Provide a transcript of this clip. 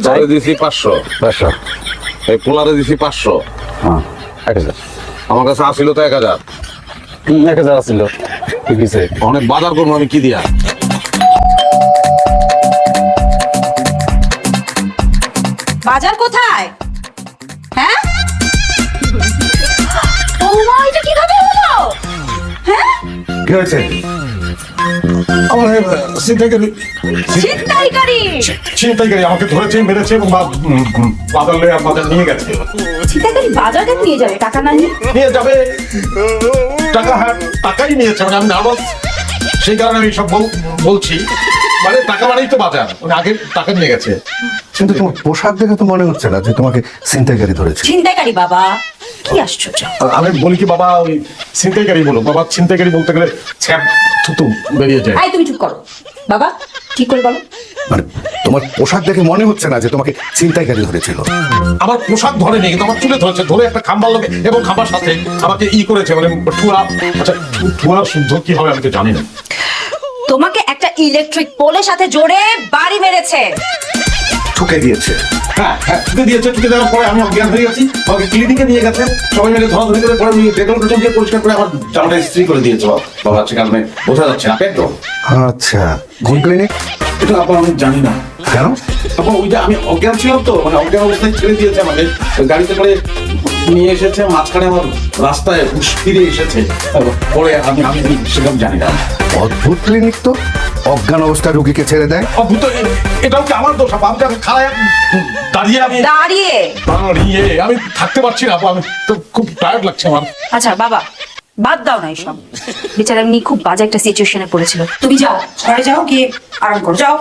তোরে দিছি 500, 500 এই পোলারে দিছি 500, হ্যাঁ 1000 আমার কাছে আসিল তো 1000। 1000 আছিল ঠিক আছে। অনেক বাজার করবো আমি কি দিয়া? বাজার কোথায়? হ্যাঁ ও মা, এটা কিভাবে হলো? হ্যাঁ কি হয়েছে? আমার ছিনতাইকারী ছিনতাইকারী আমাকে ধরেছে, মেরেছে এবং বাজার নিয়ে গেছে। ছিনতাইকারী বাজার কেন নিয়ে যাবে টাকা না নিয়ে? নিয়ে যাবে টাকা, হ্যাঁ টাকাই নিয়েছে। মানে আমি নার্ভাস, সেই কারণে আমি সব বলছি। মানে টাকা মানেই তো বাজার, মানে আগে টাকা নিয়ে গেছে। কিন্তু তোমার পোশাক দেখে তো মনে হচ্ছে না যে তোমাকে ছিনতাইকারী ধরেছে। ছিনতাইকারী বাবা, কি আশ্চর্য। আমি বলি কি বাবা, ওই ছিনতাইকারী বলো বাবা। ছিনতাইকারী বলতে গেলে ছ্যাপ থুতু বেরিয়ে যায়। এই তুমি চুপ করো বাবা, ঠিক করে বলো। মানে তোমার পোশাক দেখে মনে হচ্ছে না যে তোমাকে ছিনতাইকারী ধরেছিল। আমার পোশাক ধরে নেই, কিন্তু আমার চুলে ধরেছে, ধরে একটা খাম্বার লোকে এবং খাম্বার সাথে আমাকে করেছে, মানে ঠুয়া। আচ্ছা ঠুয়া শুদ্ধ কি হবে আমি তো জানি না। তোমাকে একটা ইলেকট্রিক পোলের সাথে জোরে বাড়ি মেরেছে। ঠুকে দিয়েছে। হ্যাঁ হ্যাঁ, টুকে দিয়েছে। টুকে দেওয়ার পরে আমি অজ্ঞান হয়ে গেছি। আমাকে ক্লিনিকে নিয়ে গেছে, সবাই মিলে ধরাধরি করে। পরে আমি ডেটল দিয়ে পরিষ্কার করে আমার জামাটা ইস্ত্রি করে দিয়েছে বাবা। হচ্ছে কারণে বোঝা যাচ্ছে না পেট্রো। আচ্ছা, কোন ক্লিনিক? এটা আপা আমি জানি না কেন? আপা ওই যে আমি অজ্ঞান ছিলাম তো, মানে অজ্ঞান অবস্থায় ছেড়ে দিয়েছে আমাকে। ওই গাড়িতে করে নিয়ে এসেছে, মাঝখানে আমার রাস্তায় হুশ ফিরে এসেছে। পরে আমি সেরকম জানি না। অদ্ভুত ক্লিনিক তো, অজ্ঞান অবস্থায় রোগীকে ছেড়ে দেয়। অদ্ভুত, এটাও কি আমার দোষ? আপা আমি খাড়ায় দাঁড়িয়ে আমি থাকতে পারছি না আপা। আমি তো খুব টায়ার্ড লাগছে আমার। আচ্ছা বাবা, বাদ দাও না এইসব। বেচারা এমনি খুব বাজে একটা সিচুয়েশনে পড়েছিল। তুমি যাও, ঘরে যাও, গিয়ে আরাম করো, যাও।